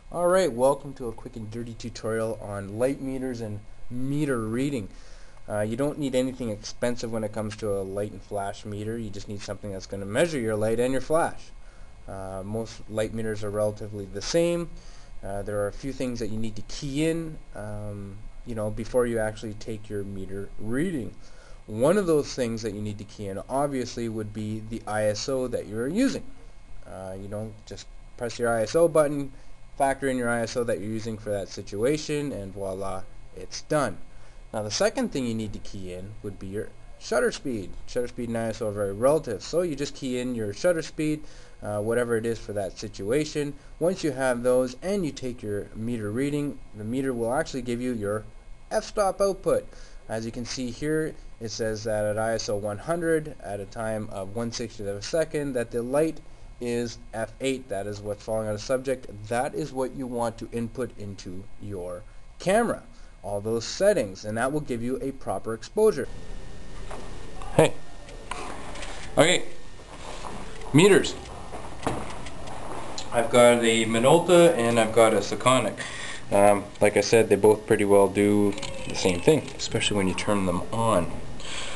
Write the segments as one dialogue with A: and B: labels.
A: Alright, welcome to a quick and dirty tutorial on light meters and meter reading. You don't need anything expensive when it comes to a light and flash meter. You just need something that's going to measure your light and your flash. Most light meters are relatively the same. There are a few things that you need to key in before you actually take your meter reading. One of those things that you need to key in obviously would be the ISO that you're using. You don't just press your ISO button, factor in your ISO that you're using for that situation, and voila, it's done. Now the second thing you need to key in would be your shutter speed. Shutter speed and ISO are very relative, so you just key in your shutter speed, whatever it is for that situation. Once you have those and you take your meter reading, the meter will actually give you your f-stop output. As you can see here, it says that at ISO 100 at a time of 1/60th of a second that the light is f8. That is what's falling out of subject. That is what you want to input into your camera. All those settings, and that will give you a proper exposure. Hey. Okay. Meters. I've got a Minolta and I've got a Sekonic. Like I said, they both pretty well do the same thing, especially when you turn them on.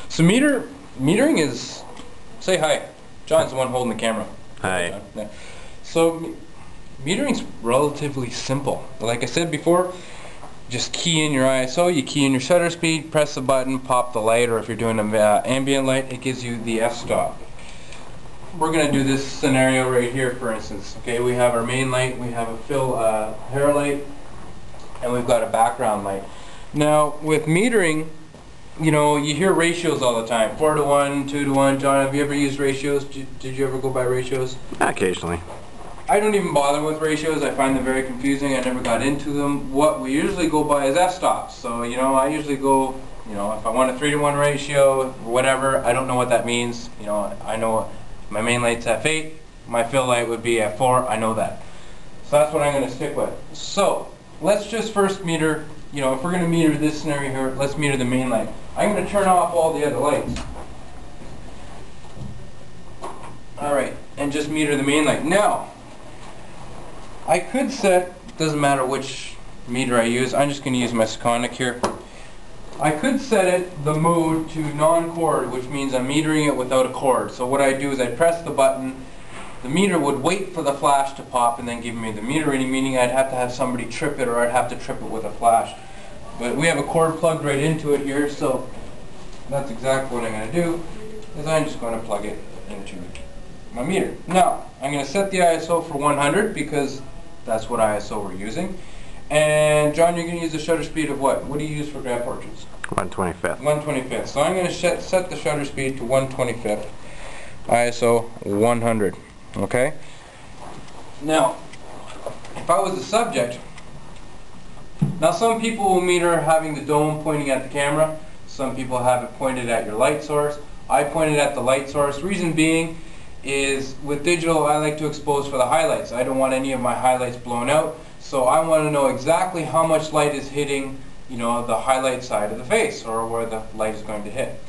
A: So metering is, say hi. John's the one holding the camera.
B: Hi.
A: Yeah. So metering's relatively simple. Like I said before, just key in your ISO, you key in your shutter speed, press the button, pop the light, or if you're doing an ambient light, it gives you the f-stop. We're going to do this scenario right here, for instance. Okay, we have our main light, we have a fill hair light, and we've got a background light. Now with metering, you hear ratios all the time, 4:1, 2:1. John, have you ever used ratios? Did you ever go by ratios?
B: Occasionally.
A: I don't even bother with ratios. I find them very confusing. I never got into them. What we usually go by is f-stops. So, I usually go, if I want a 3:1 ratio, whatever, I don't know what that means. I know my main light's f8, my fill light would be f4, I know that. So that's what I'm going to stick with. So, let's just first meter, if we're going to meter this scenario here, let's meter the main light. I'm going to turn off all the other lights. Alright, and just meter the main light. Now, I could set, doesn't matter which meter I use, I'm just going to use my Sekonic here. I could set it, the mode, to non-cord, which means I'm metering it without a cord. So what I do is I press the button, the meter would wait for the flash to pop and then give me the meter reading, meaning I'd have to have somebody trip it or I'd have to trip it with a flash. But we have a cord plugged right into it here, so that's exactly what I'm going to do, is I'm just going to plug it into my meter. Now, I'm going to set the ISO for 100 because that's what ISO we're using. And John, you're going to use the shutter speed of what? What do you use for graph portraits?
B: 1/25.
A: 1/25. So I'm going to set the shutter speed to 1/25. ISO 100. Okay? Now, if I was the subject, now some people will meter having the dome pointing at the camera. Some people have it pointed at your light source. I pointed at the light source. Reason being is with digital I like to expose for the highlights. I don't want any of my highlights blown out. So I want to know exactly how much light is hitting, the highlight side of the face, or where the light is going to hit.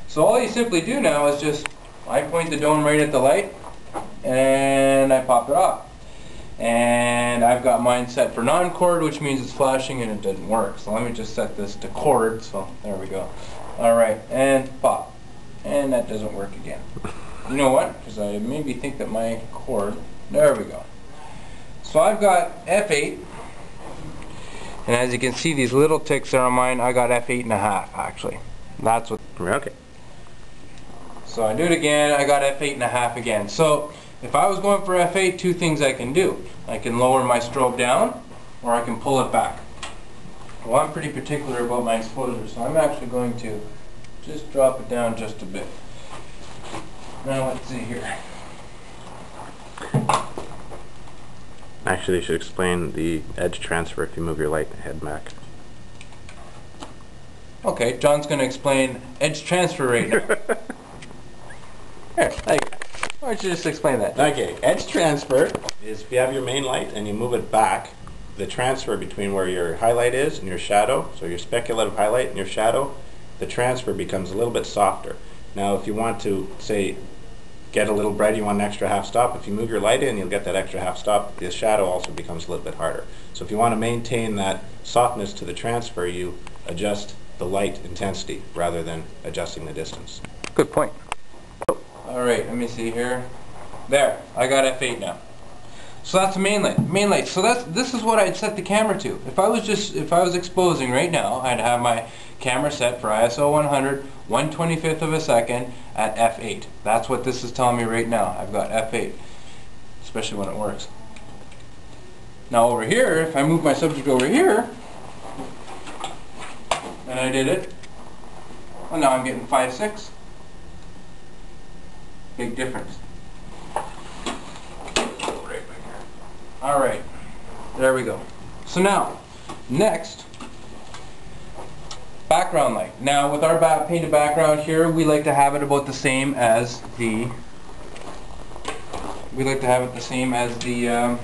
A: So all you simply do now is just, I point the dome right at the light, and I pop it off. And I've got mine set for non-cord, which means it's flashing and it doesn't work. So let me just set this to cord, so there we go. Alright, and pop. And that doesn't work again. You know what? Because I maybe think that my cord, there we go. So I've got f8, and as you can see, these little ticks are on mine. I got f8.5 actually. That's what.
B: Okay.
A: So I do it again. I got f8.5 again. So if I was going for f8, two things I can do. I can lower my strobe down, or I can pull it back. Well, I'm pretty particular about my exposure, so I'm actually going to just drop it down just a bit. Now let's see here.
B: Actually, you should explain the edge transfer if you move your light head back.
A: Okay, John's going to explain edge transfer right now. Here, why don't you just explain that?
B: Okay, edge transfer is if you have your main light and you move it back, the transfer between where your highlight is and your shadow, so your speculative highlight and your shadow, the transfer becomes a little bit softer. Now if you want to, say, get a little brighter, you want an extra half stop. If you move your light in, you'll get that extra half stop. The shadow also becomes a little bit harder. So if you want to maintain that softness to the transfer, you adjust the light intensity rather than adjusting the distance.
A: Good point. Alright, let me see here. There, I got f8 now. So that's the main light. Main light. So this is what I'd set the camera to. If I was exposing right now, I'd have my camera set for ISO 100, 1/25th of a second at f8. That's what this is telling me right now. I've got f8, especially when it works. Now over here, if I move my subject over here, and I did it, well, now I'm getting 5/6. Big difference. Alright, there we go. So now, next, background light. Now with our painted background here, we like to have it about the same as the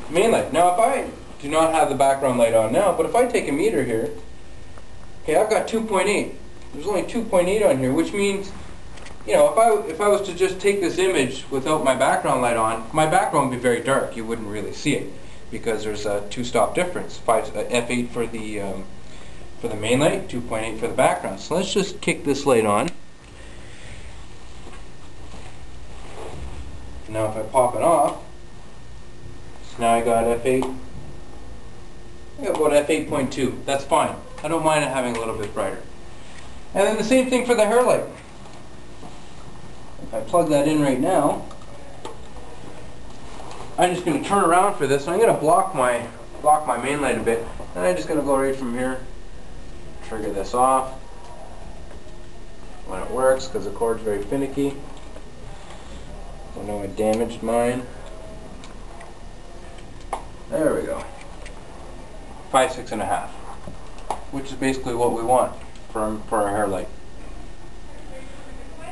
A: main light. Now if I do not have the background light on now, but if I take a meter here, okay, I've got 2.8. There's only 2.8 on here, which means, you know, if I was to just take this image without my background light on, my background would be very dark. You wouldn't really see it because there's a 2-stop difference. F8 for the main light, 2.8 for the background. So let's just kick this light on. Now if I pop it off, so now I got f8. I got about f8.2. That's fine. I don't mind it having a little bit brighter. And then the same thing for the hair light. If I plug that in right now, I'm just going to turn around for this, and I'm going to block my main light a bit, and I'm just going to go right from here, trigger this off when it works, because the cord's very finicky. I know I damaged mine. There we go. 5/6.5, which is basically what we want for our hair light.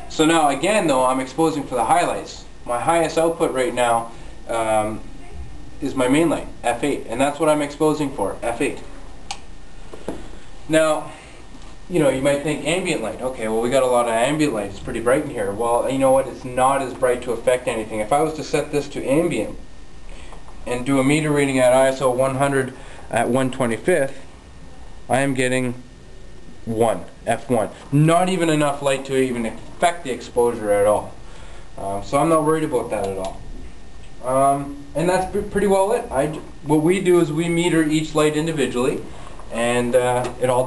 A: So now again though, I'm exposing for the highlights. My highest output right now is my main light, f8, and that's what I'm exposing for, f8. Now, you know, you might think ambient light. Okay, well we got a lot of ambient light, it's pretty bright in here. Well, you know what, it's not as bright to affect anything. If I was to set this to ambient and do a meter reading at ISO 100 at 1/25th, I am getting 1, f1. Not even enough light to even affect the exposure at all. So I'm not worried about that at all. And that's pretty well it. What we do is we meter each light individually, and it all